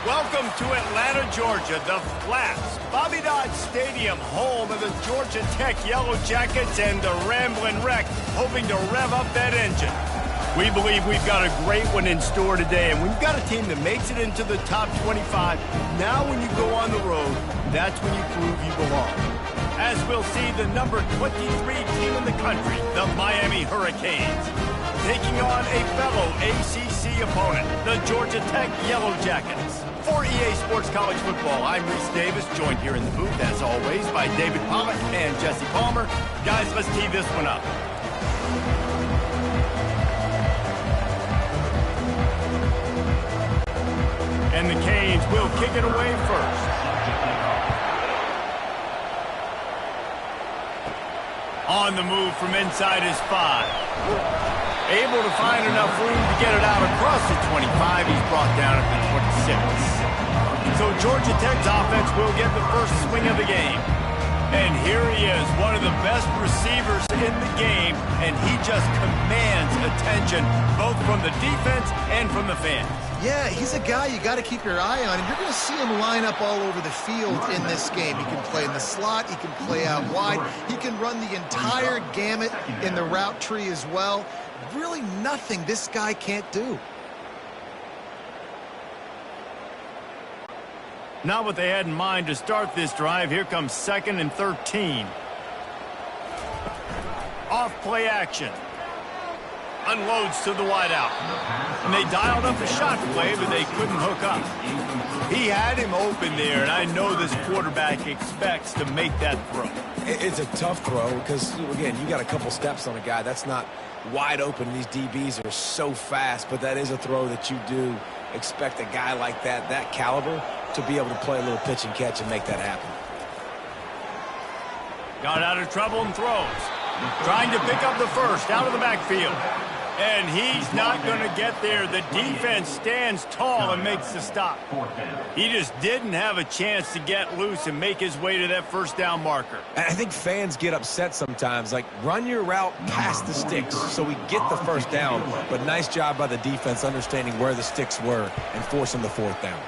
Welcome to Atlanta, Georgia, the Flats, Bobby Dodd Stadium, home of the Georgia Tech Yellow Jackets and the Ramblin' Wreck, hoping to rev up that engine. We believe we've got a great one in store today, and we've got a team that makes it into the top 25. Now when you go on the road, that's when you prove you belong. As we'll see the number 23 team in the country, the Miami Hurricanes, taking on a fellow ACC opponent, the Georgia Tech Yellow Jackets. For EA Sports College Football, I'm Reese Davis, joined here in the booth, as always, by David Pollack and Jesse Palmer. Guys, let's tee this one up. And the Canes will kick it away first. On the move from inside his 5. Able to find enough room to get it out across the 25. He's brought down at the 26. So Georgia Tech's offense will get the first swing of the game. And here he is, one of the best receivers in the game, and he just commands attention, both from the defense and from the fans. Yeah, he's a guy you got to keep your eye on, and you're going to see him line up all over the field in this game. He can play in the slot, he can play out wide, he can run the entire gamut in the route tree as well. Really nothing this guy can't do. Not what they had in mind to start this drive. Here comes 2nd and 13. Off play action. Unloads to the wideout. And they dialed up a shot play, but they couldn't hook up. He had him open there, and I know this quarterback expects to make that throw. It's a tough throw because, again, you got a couple steps on a guy. That's not wide open. These DBs are so fast, but that is a throw that you do expect a guy like that caliber, to be able to play a little pitch and catch and make that happen. Got out of trouble and throws. Trying to pick up the first out of the backfield. And he's not going to get there. The defense stands tall and makes the stop. He just didn't have a chance to get loose and make his way to that first down marker. I think fans get upset sometimes. Like, run your route past the sticks so we get the first down. But nice job by the defense understanding where the sticks were and forcing the 4th down.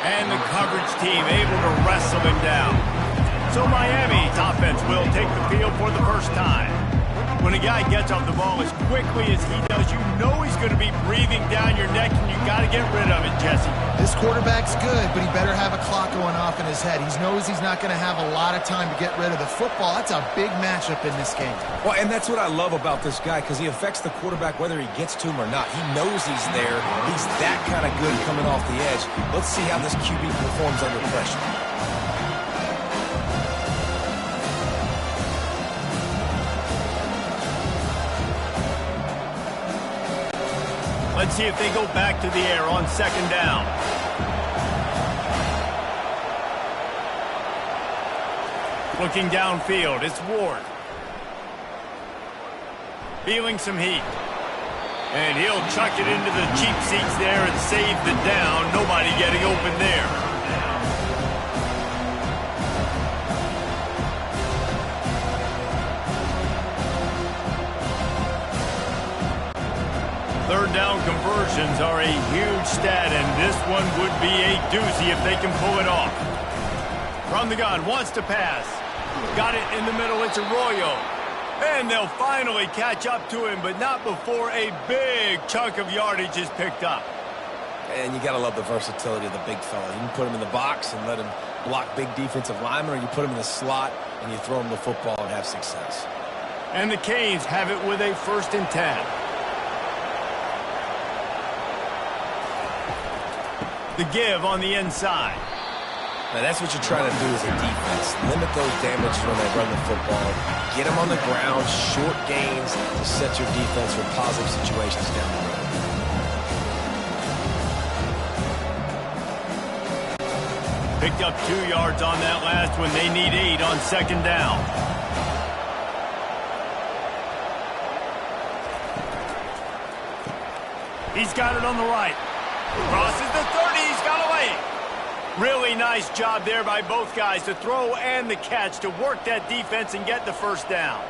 And the coverage team able to wrestle him down. So Miami's offense will take the field for the first time. When a guy gets off the ball as quickly as he does, you know he's going to be breathing down your neck, and you got to get rid of it, Jesse. This quarterback's good, but he better have a clock going off in his head. He knows he's not going to have a lot of time to get rid of the football. That's a big matchup in this game. Well, and that's what I love about this guy, because he affects the quarterback whether he gets to him or not. He knows he's there. He's that kind of good coming off the edge. Let's see how this QB performs under pressure. Let's see if they go back to the air on 2nd down. Looking downfield, it's Ward. Feeling some heat. And he'll chuck it into the cheap seats there and save the down. Nobody getting open there. Third down conversions are a huge stat, and this one would be a doozy if they can pull it off. From the gun, wants to pass. Got it in the middle, it's Arroyo. And they'll finally catch up to him, but not before a big chunk of yardage is picked up. And you got to love the versatility of the big fella. You can put him in the box and let him block big defensive linemen, or you put him in the slot and you throw him the football and have success. And the Canes have it with a 1st and 10. The give on the inside. Now that's what you're trying to do as a defense. Limit those damages when they run the football. Get them on the ground, short gains to set your defense for positive situations down the road. Picked up 2 yards on that last one. They need 8 on 2nd down. He's got it on the right. Crosses the 30, he's got away. Really nice job there by both guys to throw and the catch to work that defense and get the first down.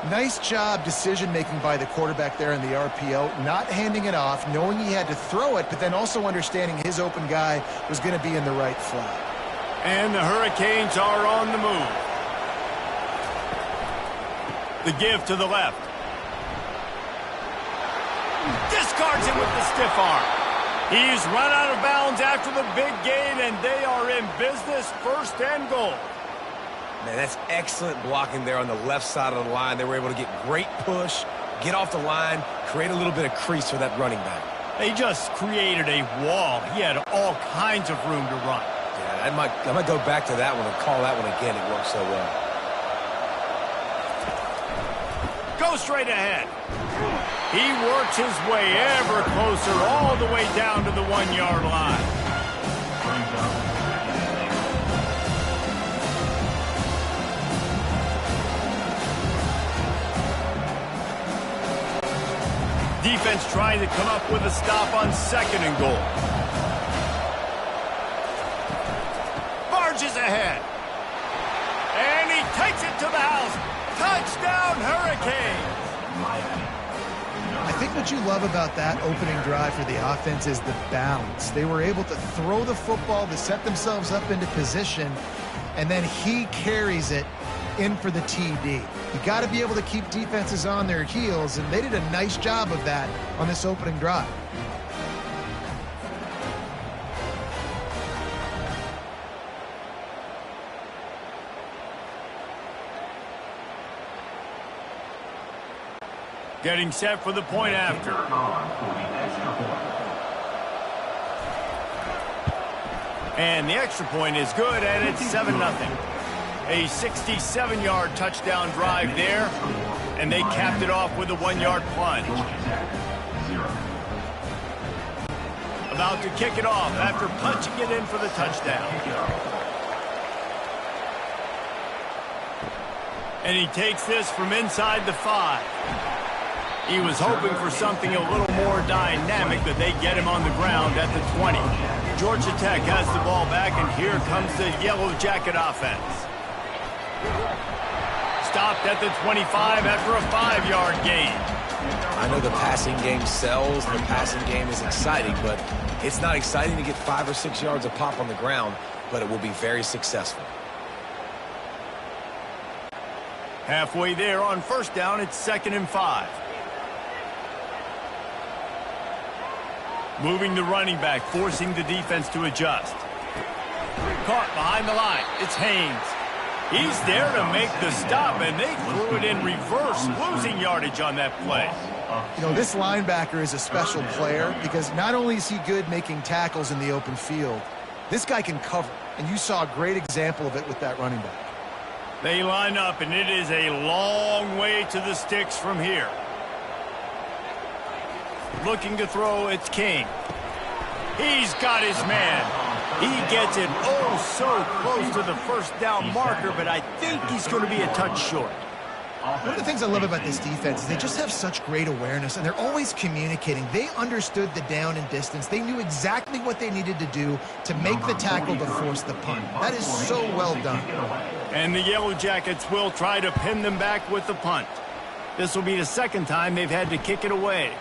Nice job decision-making by the quarterback there in the RPO, not handing it off, knowing he had to throw it, but then also understanding his open guy was going to be in the right flat. And the Hurricanes are on the move. The give to the left. Discards him with the stiff arm. He's run out of bounds after the big gain, and they are in business, first and goal. Man, that's excellent blocking there on the left side of the line. They were able to get great push, get off the line, create a little bit of crease for that running back. They just created a wall. He had all kinds of room to run. Yeah, I might go back to that one and call that one again. It worked so well. Go straight ahead. He works his way ever closer all the way down to the 1-yard line. Defense trying to come up with a stop on 2nd and goal. Barges ahead. And he takes it to the house. Touchdown, Hurricanes! I think what you love about that opening drive for the offense is the balance. They were able to throw the football to set themselves up into position, and then he carries it in for the TD. You got to be able to keep defenses on their heels, and they did a nice job of that on this opening drive. Getting set for the point after. And the extra point is good, and it's 7-0. A 67-yard touchdown drive there, and they capped it off with a 1-yard plunge. About to kick it off after punching it in for the touchdown. And he takes this from inside the 5. He was hoping for something a little more dynamic, but they get him on the ground at the 20. Georgia Tech has the ball back, and here comes the Yellow Jacket offense. Stopped at the 25 after a 5-yard gain. I know the passing game sells, the passing game is exciting, but it's not exciting to get 5 or 6 yards a pop on the ground, but it will be very successful. Halfway there on 1st down, it's 2nd and 5. Moving the running back, forcing the defense to adjust. Caught behind the line. It's Haynes. He's there to make the stop, and they threw it in reverse, losing yardage on that play. You know, this linebacker is a special player because not only is he good making tackles in the open field, this guy can cover, and you saw a great example of it with that running back. They line up, and it is a long way to the sticks from here. Looking to throw, it's King. He's got his man. He gets it oh so close to the 1st down marker, but I think he's going to be a touch short. One of the things I love about this defense is they just have such great awareness, and they're always communicating. They understood the down and distance. They knew exactly what they needed to do to make the tackle to force the punt. That is so well done. And the Yellow Jackets will try to pin them back with the punt. This will be the 2nd time they've had to kick it away.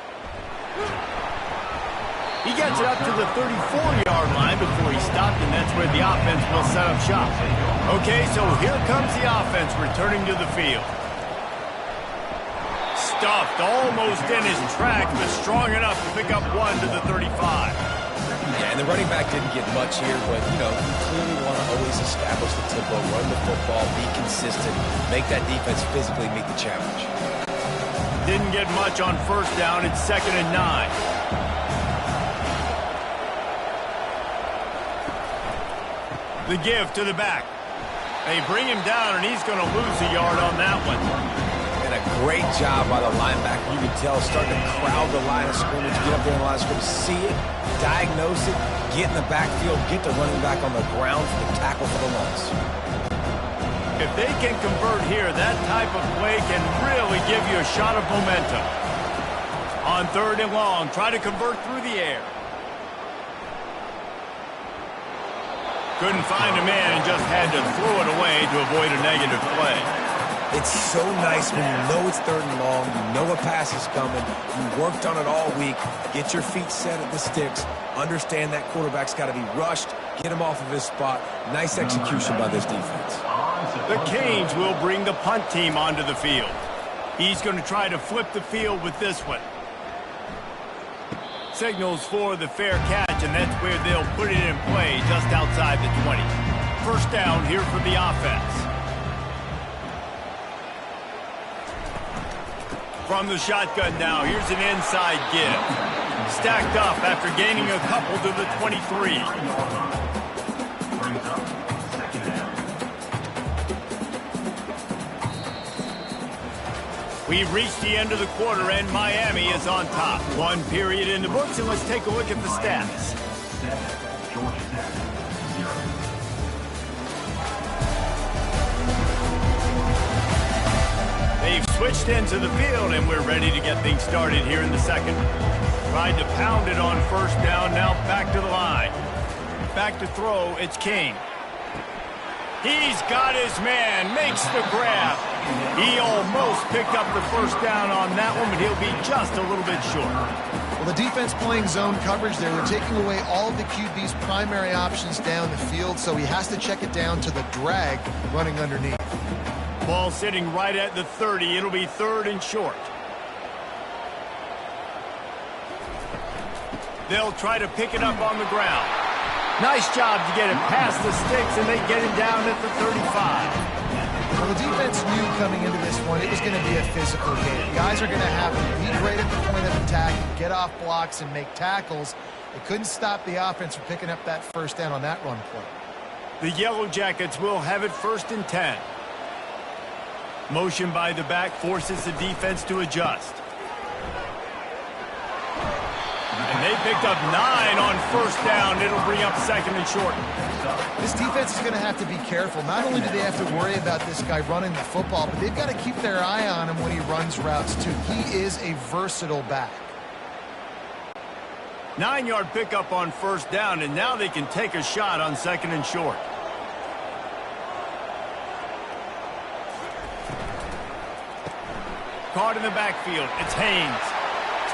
He gets it up to the 34-yard line before he stopped, and that's where the offense will set up shop. Okay, so here comes the offense returning to the field. Stuffed almost in his tracks, but strong enough to pick up 1 to the 35. Yeah, and the running back didn't get much here, but, you know, you clearly want to always establish the tempo, run the football, be consistent, make that defense physically meet the challenge. Didn't get much on 1st down. It's 2nd and 9. The give to the back. They bring him down, and he's going to lose a yard on that one. And a great job by the linebacker. You can tell starting to crowd the line of scrimmage, get up there in the line of scrimmage, see it, diagnose it, get in the backfield, get the running back on the ground for the tackle for the loss. If they can convert here, that type of play can really give you a shot of momentum. On 3rd and long, try to convert through the air. Couldn't find a man and just had to throw it away to avoid a negative play. It's so nice when you know it's 3rd and long, you know a pass is coming, you worked on it all week, get your feet set at the sticks, understand that quarterback's got to be rushed, get him off of his spot. Nice execution by this defense. The Canes will bring the punt team onto the field. He's going to try to flip the field with this one. Signals for the fair catch, and that's where they'll put it in play just outside the 20. First down here for the offense. From the shotgun now, here's an inside give. Stacked up after gaining a couple to the 23. We've reached the end of the quarter, and Miami is on top. 1 period in the books, and let's take a look at the stats. They've switched into the field, and we're ready to get things started here in the second. Tried to pound it on first down, now back to the line. Back to throw, it's King. He's got his man, makes the grab. He almost picked up the first down on that one, but he'll be just a little bit short. Well, the defense playing zone coverage, they were taking away all of the QB's primary options down the field, so he has to check it down to the drag running underneath. Ball sitting right at the 30. It'll be 3rd and short. They'll try to pick it up on the ground. Nice job to get it past the sticks, and they get him down at the 35. Well, the defense knew coming into this one it was going to be a physical game. Guys are going to have to be great at the point of attack, get off blocks, and make tackles. They couldn't stop the offense from picking up that first down on that run play. The Yellow Jackets will have it 1st and 10. Motion by the back forces the defense to adjust. And they picked up 9 on first down. It'll bring up 2nd and short. This defense is going to have to be careful. Not only do they have to worry about this guy running the football, but they've got to keep their eye on him when he runs routes, too. He is a versatile back. 9-yard pickup on first down, and now they can take a shot on 2nd and short. Caught in the backfield. It's Haynes.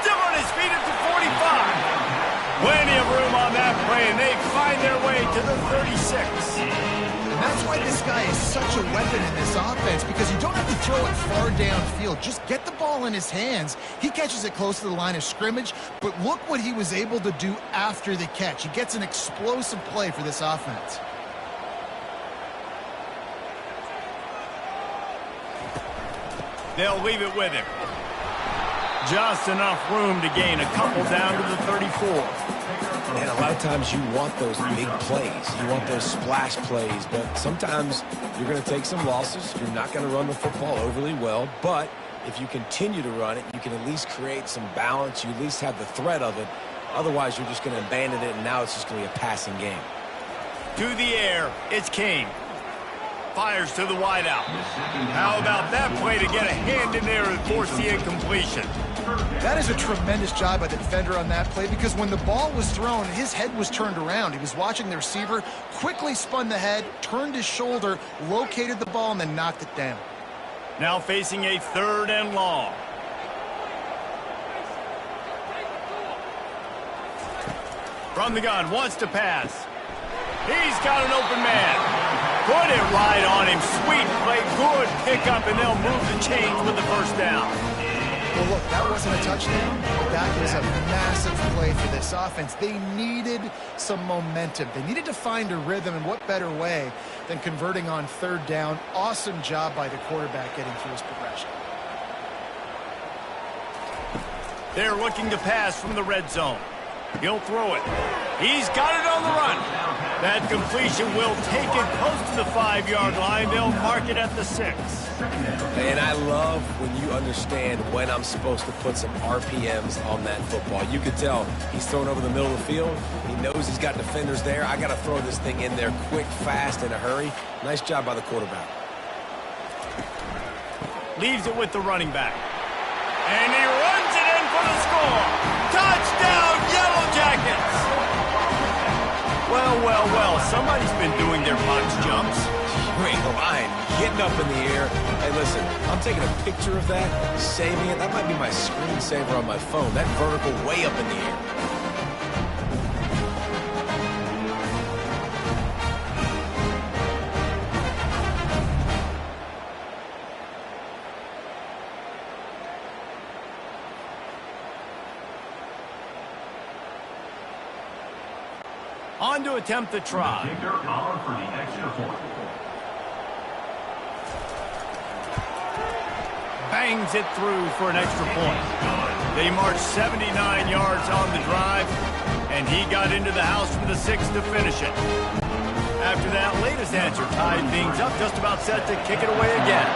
Still on his feet at the 45. Plenty of room on that play, and they find their way to the 36. And that's why this guy is such a weapon in this offense, because you don't have to throw it far downfield. Just get the ball in his hands. He catches it close to the line of scrimmage, but look what he was able to do after the catch. He gets an explosive play for this offense. They'll leave it with him. Just enough room to gain a couple down to the 34. And a lot of times you want those big plays. You want those splash plays, but sometimes you're going to take some losses. You're not going to run the football overly well, but if you continue to run it, you can at least create some balance. You at least have the threat of it. Otherwise, you're just going to abandon it, and now it's just going to be a passing game. To the air, it's King. Fires to the wideout. How about that play to get a hand in there and force the incompletion? That is a tremendous job by the defender on that play, because when the ball was thrown, his head was turned around. He was watching the receiver, quickly spun the head, turned his shoulder, located the ball, and then knocked it down. Now facing a 3rd and long. From the gun, wants to pass. He's got an open man. Put it right on him. Sweet play, good pickup, and they'll move the chains with the first down. Well, look, that wasn't a touchdown. That was a massive play for this offense. They needed some momentum. They needed to find a rhythm, and what better way than converting on 3rd down. Awesome job by the quarterback getting through his progression. They're looking to pass from the red zone. He'll throw it. He's got it on the run. That completion will take it close to the 5-yard line. They'll mark it at the 6. And I love when you understand when I'm supposed to put some RPMs on that football. You could tell he's thrown over the middle of the field. He knows he's got defenders there. I got to throw this thing in there quick, fast, in a hurry. Nice job by the quarterback. Leaves it with the running back. And he runs it in for the score. Touchdown, Yellow Jackets! Well, well, well, somebody's been doing their box jumps. You ain't lying. Getting up in the air. Hey, listen, I'm taking a picture of that, saving it. That might be my screensaver on my phone. That vertical way up in the air. On to attempt the try. Bangs it through for an extra point. They marched 79 yards on the drive, and he got into the house from the 6 to finish it. After that latest answer tied things up, just about set to kick it away again.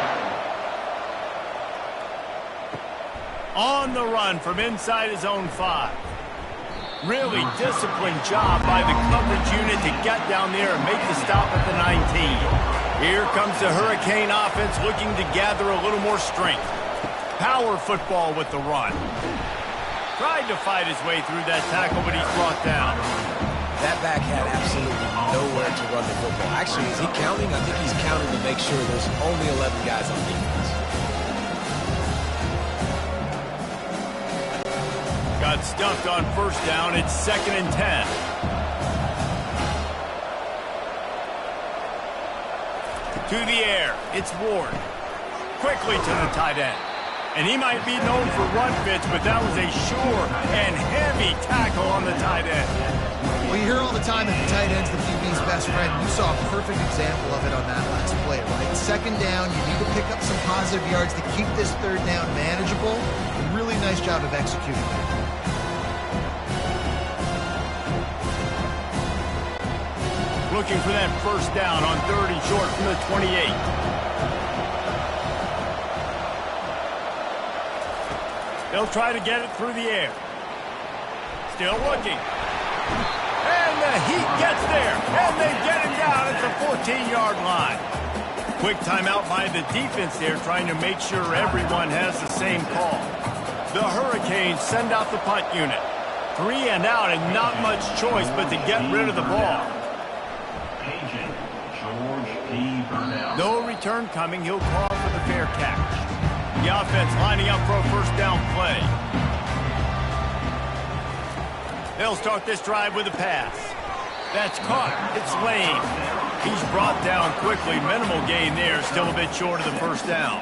On the run from inside his own 5. Really disciplined job by the coverage unit to get down there and make the stop at the 19. Here comes the Hurricane offense looking to gather a little more strength. Power football with the run. Tried to fight his way through that tackle, but he's brought down. That back had absolutely nowhere to run the football. Actually, is he counting? I think he's counting to make sure there's only 11 guys on defense. Got stuffed on first down. It's 2nd and 10. To the air. It's Ward. Quickly to the tight end. And he might be known for run fits, but that was a sure and heavy tackle on the tight end. Well, you hear all the time that the tight end's the QB's best friend. You saw a perfect example of it on that last play, right? 2nd down, you need to pick up some positive yards to keep this 3rd down manageable. Really nice job of executing that. Looking for that first down on 3rd and short from the 28. They'll try to get it through the air. Still looking. And the heat gets there. And they get him down at the 14-yard line. Quick timeout by the defense there, trying to make sure everyone has the same call. The Hurricanes send out the punt unit. 3 and out and not much choice but to get rid of the ball. No return coming. He'll call for the fair catch. The offense lining up for a first down play. They'll start this drive with a pass. That's caught. It's Lane. He's brought down quickly. Minimal gain there. Still a bit short of the first down.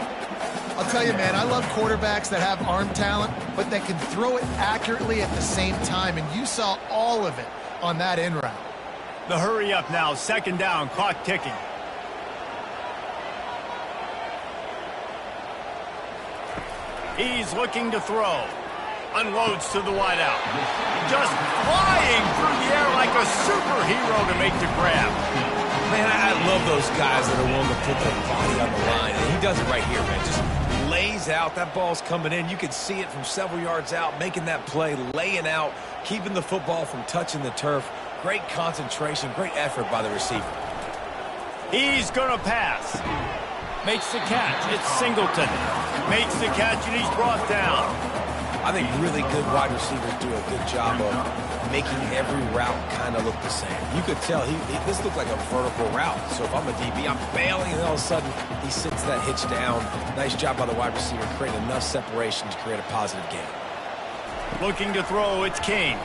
I'll tell you, man, I love quarterbacks that have arm talent, but that can throw it accurately at the same time, and you saw all of it on that in route. The hurry up now. 2nd down. Clock ticking. He's looking to throw. Unloads to the wideout. Just flying through the air like a superhero to make the grab. Man, I love those guys that are willing to put their body on the line. And he does it right here, man. Just lays out. That ball's coming in. You can see it from several yards out, making that play, laying out, keeping the football from touching the turf. Great concentration, great effort by the receiver. He's going to pass. Makes the catch. It's Singleton. Makes the catch, and he's brought down. I think really good wide receivers do a good job of making every route kind of look the same. You could tell this looked like a vertical route. So if I'm a DB, I'm bailing, and all of a sudden he sits that hitch down. Nice job by the wide receiver, creating enough separation to create a positive gain. Looking to throw, it's King.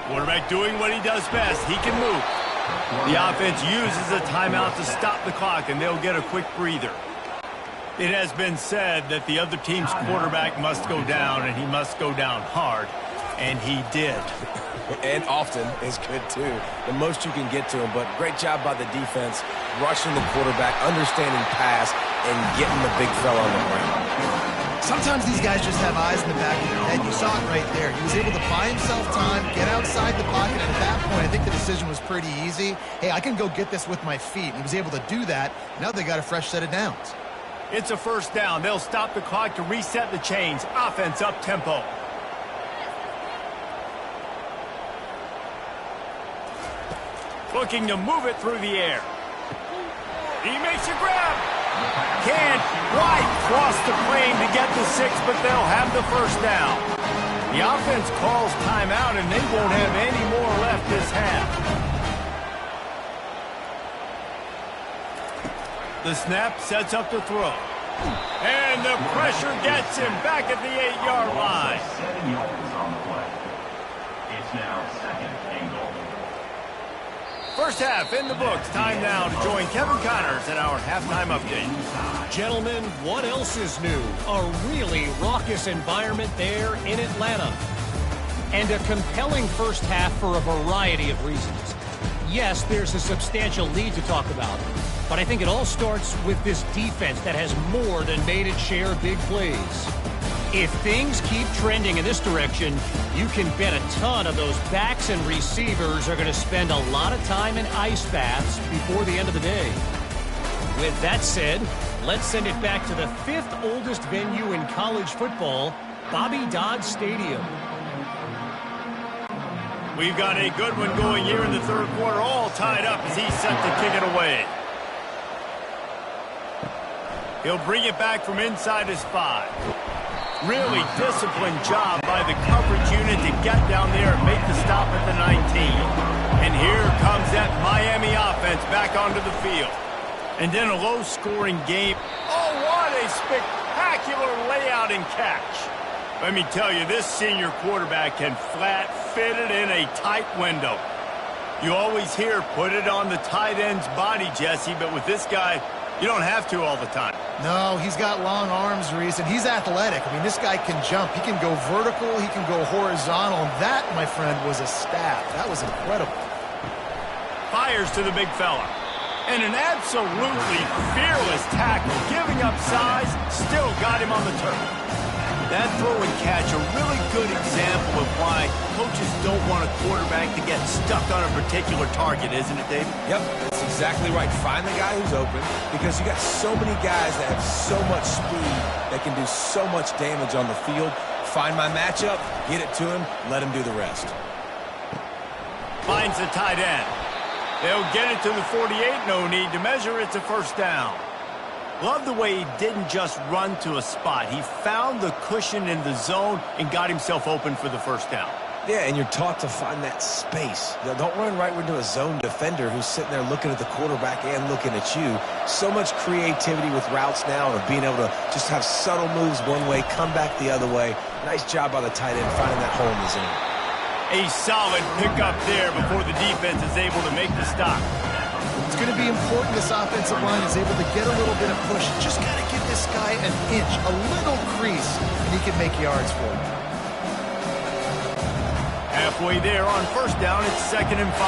Quarterback doing what he does best. He can move. The offense uses a timeout to stop the clock, and they'll get a quick breather. It has been said that the other team's quarterback must go down, and he must go down hard, and he did. And often is good, too. The most you can get to him, but great job by the defense, rushing the quarterback, understanding pass, and getting the big fella on the ground. Sometimes these guys just have eyes in the back of their head. You saw it right there. He was able to buy himself time, get outside the pocket, and at that point, I think the decision was pretty easy. Hey, I can go get this with my feet. And he was able to do that. Now they got a fresh set of downs. It's a first down. They'll stop the clock to reset the chains. Offense up tempo. Looking to move it through the air. He makes a grab. Can't quite cross the plane to get the 6, but they'll have the first down. The offense calls timeout, and they won't have any more left this half. The snap sets up the throw. And the pressure gets him back at the 8-yard line. 7 yards on the play. It's now second and goal. First half in the books. Time now to join Kevin Connors in our halftime update. Gentlemen, what else is new? A really raucous environment there in Atlanta. And a compelling first half for a variety of reasons. Yes, there's a substantial lead to talk about, but I think it all starts with this defense that has more than made its share of big plays. If things keep trending in this direction, you can bet a ton of those backs and receivers are going to spend a lot of time in ice baths before the end of the day. With that said, let's send it back to the 5th oldest venue in college football, Bobby Dodd Stadium. We've got a good one going here in the third quarter, all tied up as he's set to kick it away. He'll bring it back from inside his 5. Really disciplined job by the coverage unit to get down there and make the stop at the 19. And here comes that Miami offense back onto the field. And then a low-scoring game. Oh, what a spectacular layout and catch. Let me tell you, this senior quarterback can flat fit it in a tight window. You always hear, put it on the tight end's body, Jesse, but with this guy, you don't have to all the time. No, he's got long arms, Reese, and he's athletic. I mean, this guy can jump. He can go vertical. He can go horizontal. And that, my friend, was a stab. That was incredible. Fires to the big fella. And an absolutely fearless tackle, giving up size, still got him on the turf. That throw and catch, a really good example of why coaches don't want a quarterback to get stuck on a particular target, isn't it, Dave? Yep, that's exactly right. Find the guy who's open, because you got so many guys that have so much speed that can do so much damage on the field. Find my matchup, get it to him, let him do the rest. Finds the tight end. They'll get it to the 48, no need to measure. It's a first down. Love the way he didn't just run to a spot. He found the cushion in the zone and got himself open for the first down. Yeah, and you're taught to find that space. Don't run right into a zone defender who's sitting there looking at the quarterback and looking at you. So much creativity with routes now and being able to just have subtle moves one way, come back the other way. Nice job by the tight end finding that hole in the zone. A solid pickup there before the defense is able to make the stop. It's going to be important this offensive line is able to get a little bit of push. Just got to give this guy an inch, a little crease, and he can make yards for it. Halfway there on first down, it's 2nd and 5.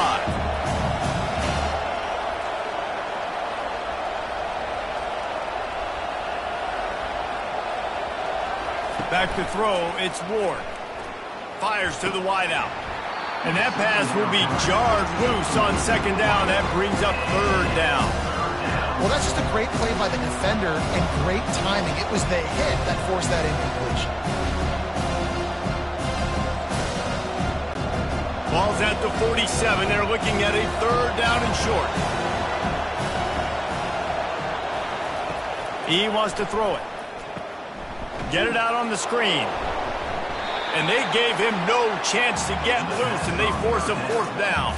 Back to throw, it's Ward. Fires to the wideout. And that pass will be jarred loose on 2nd down. That brings up 3rd down. Well, that's just a great play by the defender and great timing. It was the hit that forced that incompletion. Ball's at the 47. They're looking at a 3rd down and short. He wants to throw it. Get it out on the screen. And they gave him no chance to get loose, and they force a 4th down.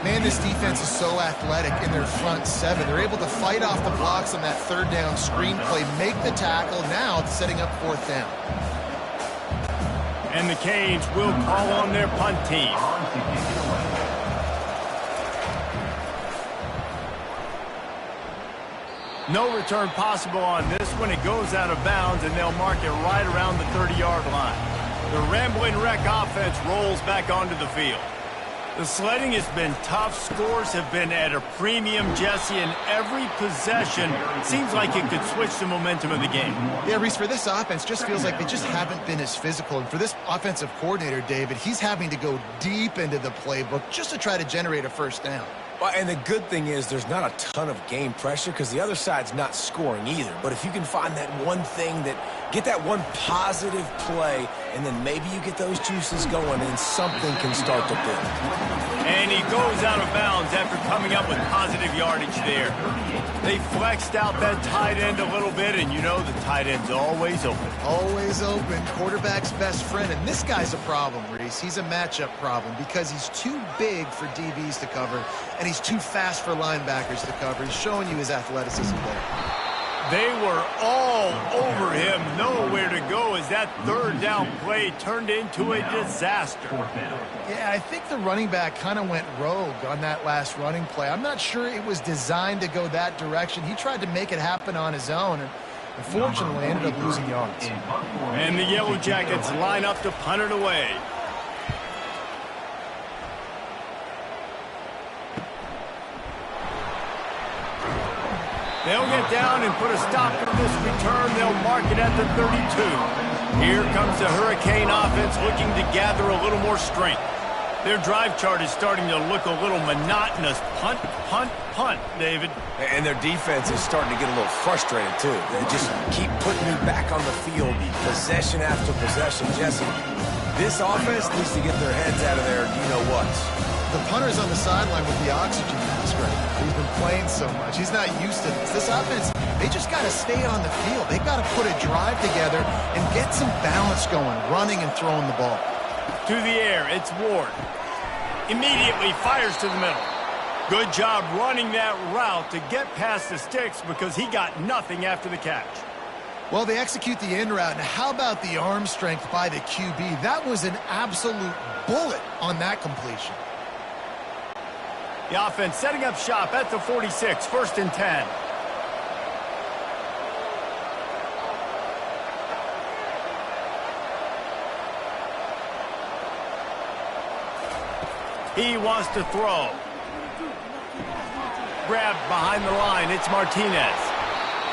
Man, this defense is so athletic in their front 7. They're able to fight off the blocks on that 3rd down screen play, make the tackle. Now it's setting up 4th down. And the Canes will call on their punt team. No return possible on this one. It goes out of bounds, and they'll mark it right around the 30-yard line. The Rambling Wreck offense rolls back onto the field. The sledding has been tough. Scores have been at a premium, Jesse, and every possession seems like it could switch the momentum of the game. Yeah, Reese, for this offense, just feels like they just haven't been as physical. And for this offensive coordinator, David, he's having to go deep into the playbook just to try to generate a first down. Well, and the good thing is there's not a ton of game pressure because the other side's not scoring either. But if you can find that one thing that Get that one positive play, and then maybe you get those juices going, and something can start to build. And he goes out of bounds after coming up with positive yardage there. They flexed out that tight end a little bit, and you know the tight end's always open. Always open. Quarterback's best friend. And this guy's a problem, Reese. He's a matchup problem because he's too big for DBs to cover, and he's too fast for linebackers to cover. He's showing you his athleticism there. They were all over him, nowhere to go as that third down play turned into a disaster. Yeah, I think the running back kind of went rogue on that last running play. I'm not sure it was designed to go that direction. He tried to make it happen on his own, and unfortunately ended up losing yards. And the Yellow Jackets line up to punt it away. They'll get down and put a stop to this return. They'll mark it at the 32. Here comes the Hurricane offense looking to gather a little more strength. Their drive chart is starting to look a little monotonous. Punt, punt, punt, David. And their defense is starting to get a little frustrated, too. They just keep putting you back on the field, possession after possession. Jesse, this offense needs to get their heads out of there, you-know-whats. The punter's on the sideline with the oxygen mask right now. He's been playing so much. He's not used to this. This offense, they just got to stay on the field. They've got to put a drive together and get some balance going, running and throwing the ball. To the air, it's Ward. Immediately fires to the middle. Good job running that route to get past the sticks because he got nothing after the catch. Well, they execute the in route. Now, how about the arm strength by the QB? That was an absolute bullet on that completion. The offense setting up shop at the 46, 1st and 10. He wants to throw. Grabbed behind the line, it's Martinez.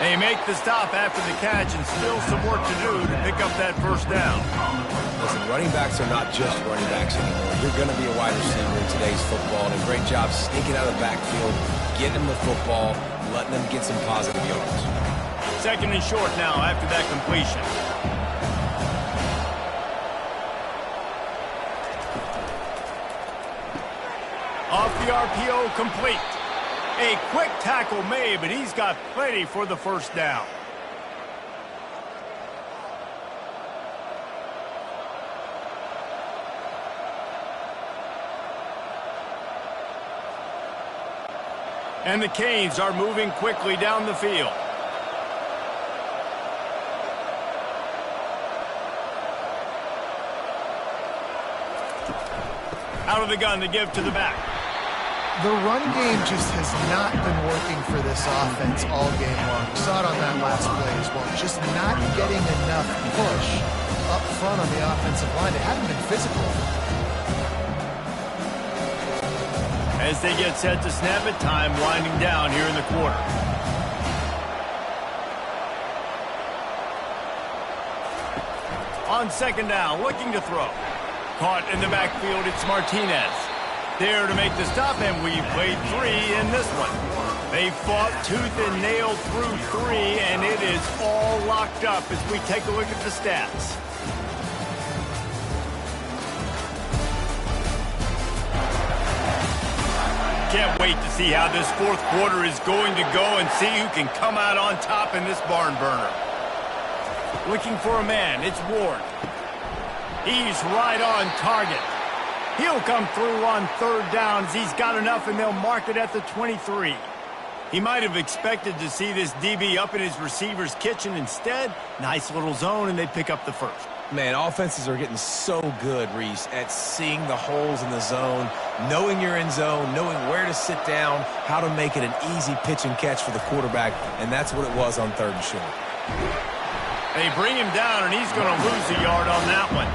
They make the stop after the catch and still some work to do to pick up that first down. Listen, running backs are not just running backs anymore. You're going to be a wide receiver in today's football, and a great job sneaking out of the backfield, getting them the football, letting them get some positive yards. 2nd and short now after that completion. Off the RPO, complete. A quick tackle made, but he's got plenty for the first down. And the Canes are moving quickly down the field. Out of the gun to give to the back. The run game just has not been working for this offense all game long. We saw it on that last play as well. Just not getting enough push up front on the offensive line. They haven't been physical. As they get set to snap it, time winding down here in the quarter. On 2nd down, looking to throw. Caught in the backfield, it's Martinez. There to make the stop, and we played 3 in this one. They fought tooth and nail through 3, and it is all locked up as we take a look at the stats. Can't wait to see how this 4th quarter is going to go and see who can come out on top in this barn burner. Looking for a man, it's Ward. He's right on target. He'll come through on 3rd downs. He's got enough, and they'll mark it at the 23. He might have expected to see this DB up in his receiver's kitchen. Instead, nice little zone, and they pick up the first. Man, offenses are getting so good, Reese, at seeing the holes in the zone, knowing you're in zone, knowing where to sit down, how to make it an easy pitch and catch for the quarterback, and that's what it was on 3rd and short. They bring him down, and he's going to lose a yard on that one.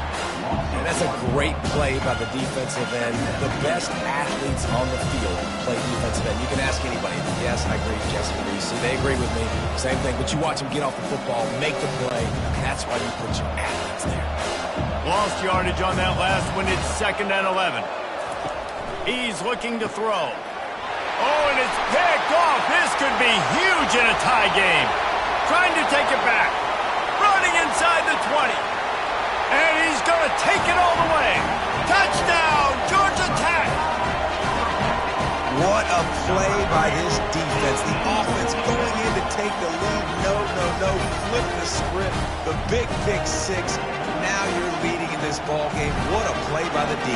And that's a great play by the defensive end. The best athletes on the field play defensive end. You can ask anybody. Yes, I agree, Jesse Reese. They agree with me. Same thing. But you watch them get off the football, make the play. That's why you put your athletes there. Lost yardage on that last one. It's 2nd and 11. He's looking to throw. Oh, and it's picked off. This could be huge in a tie game. Trying to take it back. Running inside. inside the 20. And he's going to take it all the way. Touchdown, Georgia Tech. What a play by this defense. The offense going in to take the lead. No. Flip the script. The big pick six. Now you're leading in this ball game. What a play by the D.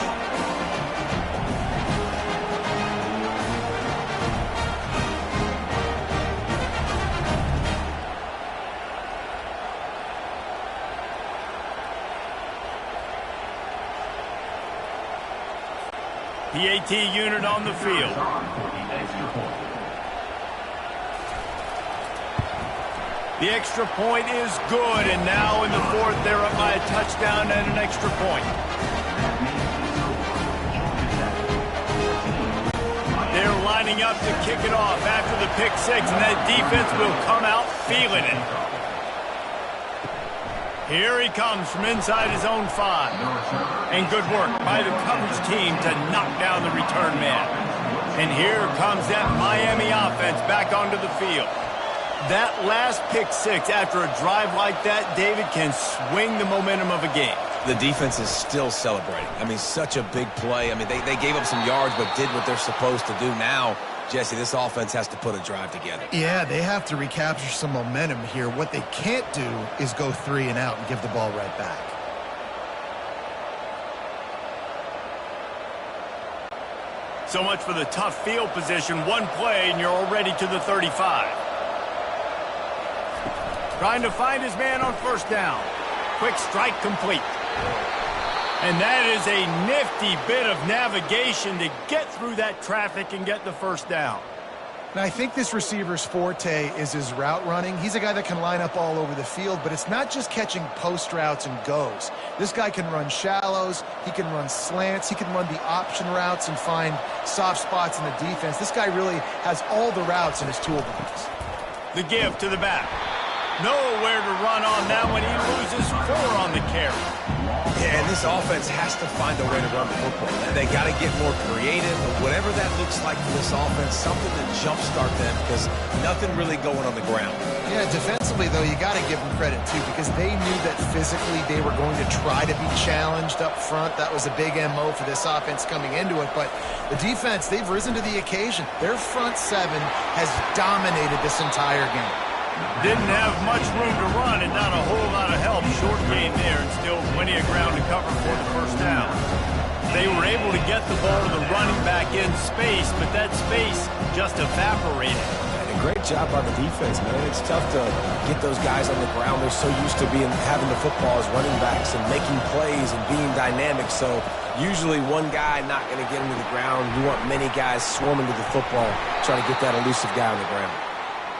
PAT unit on the field. The extra point is good, and now in the fourth, they're up by a touchdown and an extra point. They're lining up to kick it off after the pick six, and that defense will come out feeling it. Here he comes from inside his own 5. And good work by the coverage team to knock down the return man. And here comes that Miami offense back onto the field. That last pick six after a drive like that, David, can swing the momentum of a game. The defense is still celebrating. I mean, such a big play. I mean, they gave up some yards but did what they're supposed to do. Now, Jesse, this offense has to put a drive together. Yeah, they have to recapture some momentum here. What they can't do is go 3 and out and give the ball right back. So much for the tough field position. One play and you're already to the 35. Trying to find his man on first down. Quick strike complete. And that is a nifty bit of navigation to get through that traffic and get the first down. Now, I think this receiver's forte is his route running. He's a guy that can line up all over the field, but it's not just catching post routes and goes. This guy can run shallows, he can run slants, he can run the option routes and find soft spots in the defense. This guy really has all the routes in his toolbox. The give to the back. Nowhere to run on that one. He loses 4 on the carry. Yeah, and this offense has to find a way to run the football. They got to get more creative, but whatever that looks like for this offense, something to jumpstart them because nothing really going on the ground. Yeah, defensively, though, you got to give them credit, too, because they knew that physically they were going to try to be challenged up front. That was a big MO for this offense coming into it, but the defense, they've risen to the occasion. Their front 7 has dominated this entire game. Didn't have much room to run and not a whole lot of help. Short gain there and still plenty of ground to cover for the first down. They were able to get the ball to the running back in space, but that space just evaporated. And a great job by the defense, man. It's tough to get those guys on the ground. They're so used to having the football as running backs and making plays and being dynamic. So usually one guy not going to get him to the ground. You want many guys swarming to the football, trying to get that elusive guy on the ground.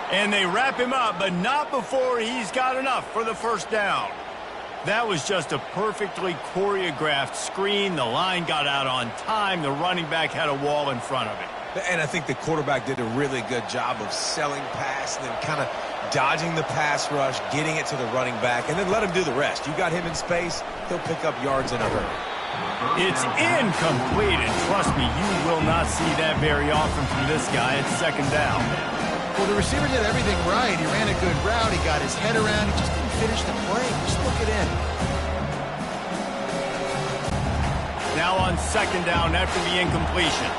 And they wrap him up, but not before he's got enough for the first down. That was just a perfectly choreographed screen. The line got out on time. The running back had a wall in front of it. And I think the quarterback did a really good job of selling pass and then kind of dodging the pass rush, getting it to the running back, and then let him do the rest. You got him in space, he'll pick up yards in a hurry. It's incomplete, and trust me, you will not see that very often from this guy. It's second down. Well, the receiver did everything right. He ran a good route. He got his head around. He just didn't finish the play. Just look it in. Now on second down after the incompletion.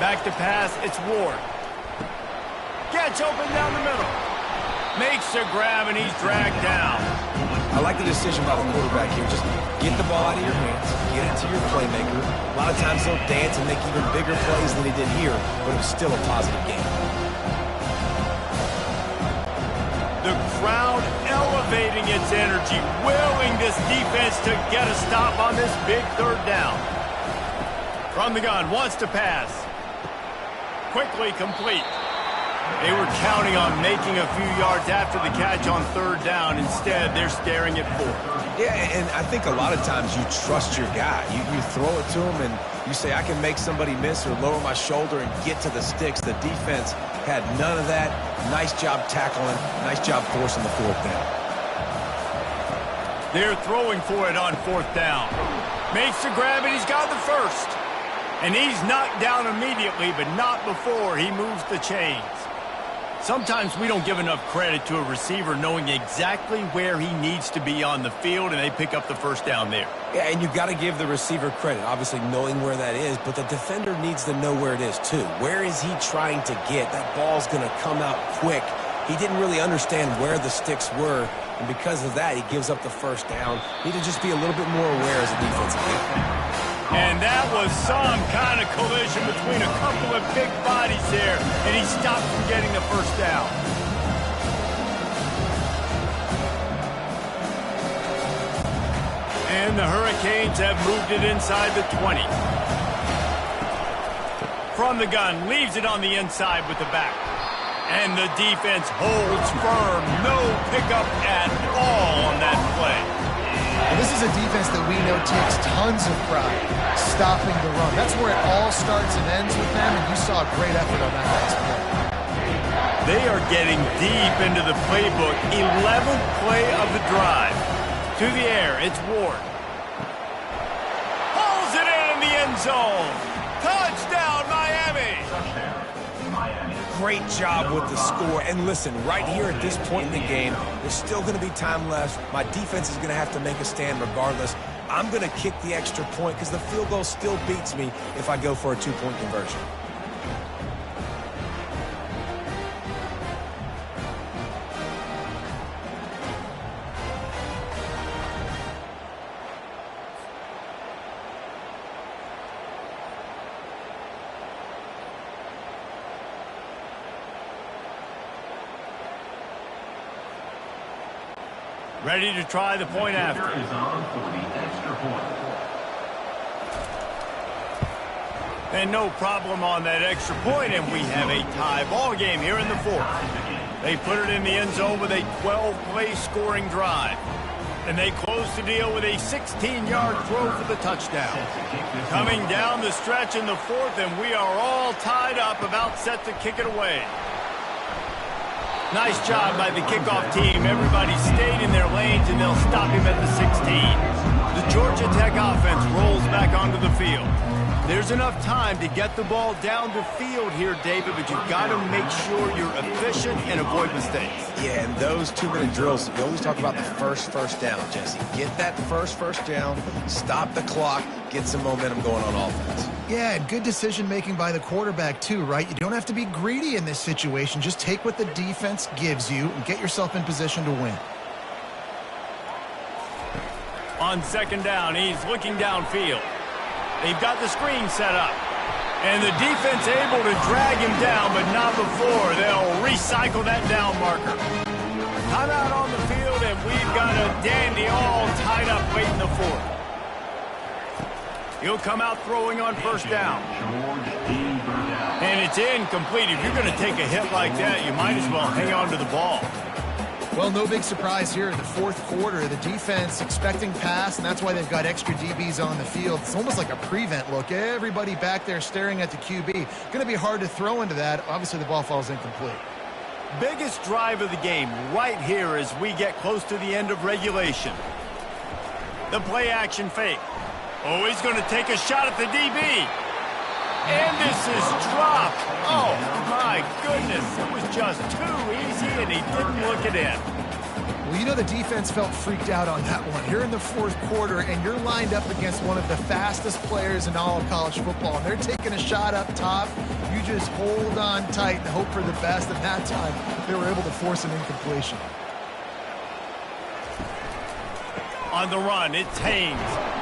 Back to pass. It's Ward. Gets open down the middle. Makes a grab, and he's dragged down. I like the decision by the quarterback here. Just get the ball out of your hands, get it to your playmaker. A lot of times they'll dance and make even bigger plays than he did here, but it was still a positive game. The crowd elevating its energy, willing this defense to get a stop on this big third down. From the gun, wants to pass. Quickly complete. They were counting on making a few yards after the catch on third down. Instead, they're staring at 4. Yeah, and I think a lot of times you trust your guy. You throw it to him and you say, I can make somebody miss or lower my shoulder and get to the sticks. The defense had none of that. Nice job tackling. Nice job forcing the fourth down. They're throwing for it on fourth down. Makes the grab, and he's got the first. And he's knocked down immediately, but not before he moves the chains. Sometimes we don't give enough credit to a receiver knowing exactly where he needs to be on the field, and they pick up the first down there. Yeah, and you've got to give the receiver credit, obviously knowing where that is, but the defender needs to know where it is too. Where is he trying to get? That ball's going to come out quick. He didn't really understand where the sticks were, and because of that, he gives up the first down. Need to just be a little bit more aware as a defensive player. And that was some kind of collision between a couple of big bodies there, and he stopped from getting the first down. And the Hurricanes have moved it inside the 20. From the gun, leaves it on the inside with the back. And the defense holds firm. No pickup at all on that play. And this is a defense that we know takes tons of pride stopping the run. That's where it all starts and ends with them, and you saw a great effort on that last play. They are getting deep into the playbook. 11th play of the drive. To the air, it's Ward. Pulls it in the end zone. Touchdown, Miami! Great job with the score. And listen, right here at this point in the game, there's still going to be time left. My defense is going to have to make a stand regardless. I'm going to kick the extra point because the field goal still beats me if I go for a two-point conversion. Ready to try the point after. Is on for the extra point. And no problem on that extra point, and we have a tie ball game here in the fourth. They put it in the end zone with a 12-play scoring drive. And they close the deal with a 16-yard throw for the touchdown. Coming down the stretch in the fourth, and we are all tied up, about set to kick it away. Nice job by the kickoff team. Everybody stayed in their lanes, and they'll stop him at the 16. The Georgia Tech offense rolls back onto the field. There's enough time to get the ball down the field here, David, but you've got to make sure you're efficient and avoid mistakes. Yeah, and those two-minute drills, we always talk about the first down, Jesse. Get that first down, stop the clock, get some momentum going on offense. Yeah, and good decision-making by the quarterback, too, right? You don't have to be greedy in this situation. Just take what the defense gives you and get yourself in position to win. On second down, he's looking downfield. They've got the screen set up. And the defense able to drag him down, but not before. They'll recycle that down marker. Timeout on the field, and we've got a dandy all tied up late in the fourth. He'll come out throwing on first down. And it's incomplete. If you're going to take a hit like that, you might as well hang on to the ball. Well, no big surprise here in the fourth quarter. The defense expecting pass, and that's why they've got extra DBs on the field. It's almost like a prevent look. Everybody back there staring at the QB. Going to be hard to throw into that. Obviously, the ball falls incomplete. Biggest drive of the game right here as we get close to the end of regulation. The play action fake. Oh, he's going to take a shot at the DB. And this is dropped. Oh, my goodness. It was just too easy, and he didn't look it in. Well, you know the defense felt freaked out on that one. You're in the fourth quarter, and you're lined up against one of the fastest players in all of college football. And they're taking a shot up top. You just hold on tight and hope for the best. And that time, they were able to force an incompletion. On the run, it's Haynes.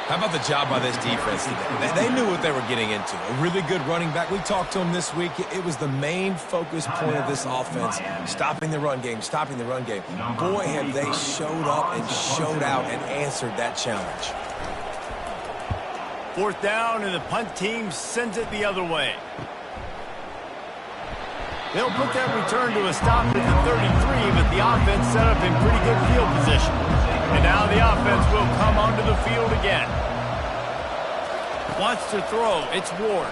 How about the job by this defense today? They knew what they were getting into. A really good running back. We talked to him this week. It was the main focus point of this offense, stopping the run game, stopping the run game. Boy, have they showed up and showed out and answered that challenge. Fourth down, and the punt team sends it the other way. They'll put that return to a stop at the 33, but the offense set up in pretty good field position. And now the offense will come onto the field again. Wants to throw. It's Ward.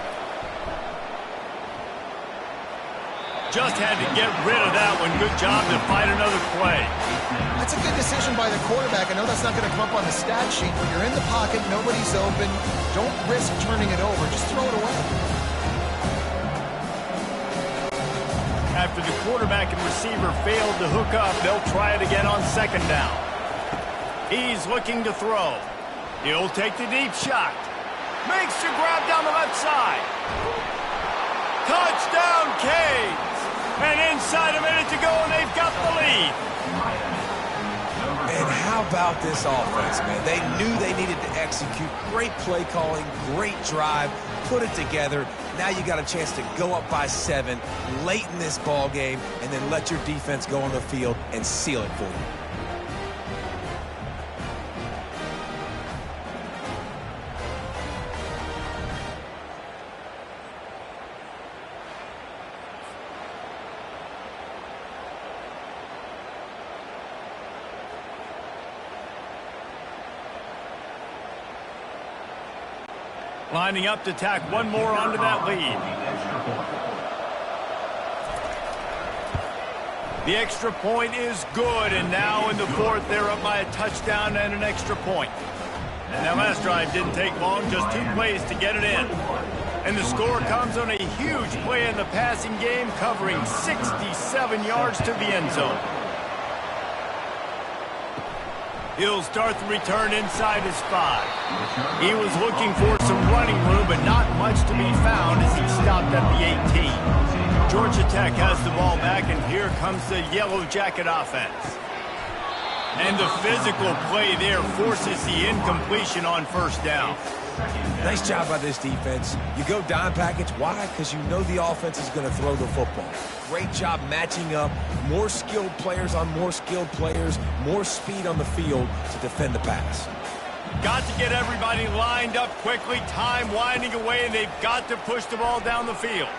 Just had to get rid of that one. Good job to fight another play. That's a good decision by the quarterback. I know that's not going to come up on the stat sheet, but you're in the pocket, nobody's open. Don't risk turning it over. Just throw it away. After the quarterback and receiver failed to hook up, they'll try it again on second down. He's looking to throw. He'll take the deep shot. Makes the grab down the left side. Touchdown, Canes! And inside a minute to go, and they've got the lead. And how about this offense, man? They knew they needed to execute. Great play calling, great drive, put it together. Now you got a chance to go up by 7 late in this ball game and then let your defense go on the field and seal it for you. Lining up to tack one more onto that lead. The extra point is good, and now in the fourth, they're up by a touchdown and an extra point. That last drive didn't take long, just 2 plays to get it in. And the score comes on a huge play in the passing game, covering 67 yards to the end zone. He'll start the return inside his 5. He was looking for some running room, but not much to be found as he stopped at the 18. Georgia Tech has the ball back, and here comes the Yellow Jacket offense. And the physical play there forces the incompletion on first down. Nice job by this defense. You go dime package. Why? Because you know the offense is going to throw the football. Great job matching up. More skilled players on more skilled players. More speed on the field to defend the pass. Got to get everybody lined up quickly. Time winding away, and they've got to push the ball down the field.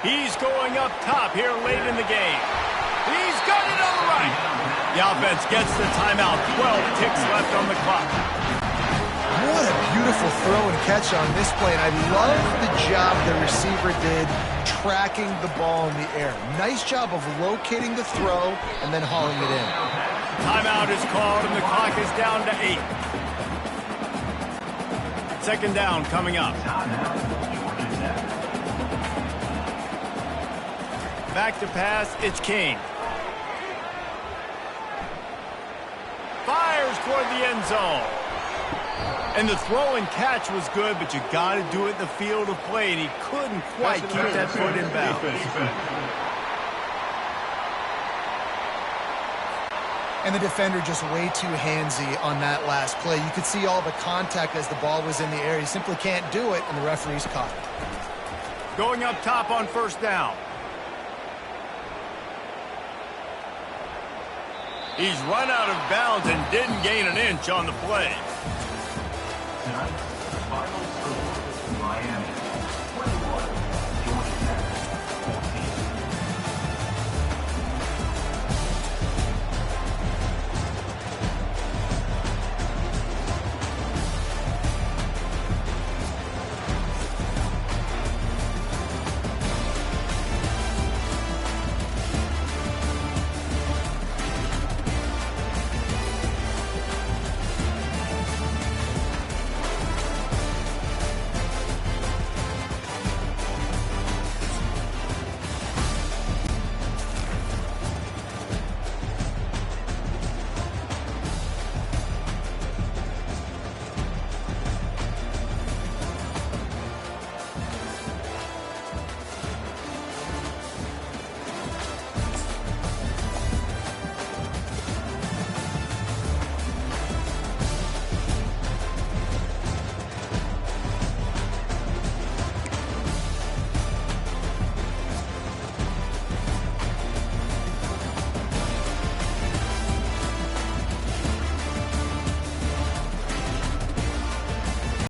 He's going up top here late in the game. He's got it on the right. The offense gets the timeout. 12 ticks left on the clock. What a beautiful throw and catch on this play. And I love the job the receiver did tracking the ball in the air. Nice job of locating the throw and then hauling it in. Timeout is called, and the clock is down to 8. Second down coming up. Back to pass, it's King. Fires toward the end zone. And the throw and catch was good, but you got to do it in the field of play, and he couldn't quite keep that foot in bounds. And the defender just way too handsy on that last play. You could see all the contact as the ball was in the air. He simply can't do it, and the referee's caught it. Going up top on first down. He's run out of bounds and didn't gain an inch on the play.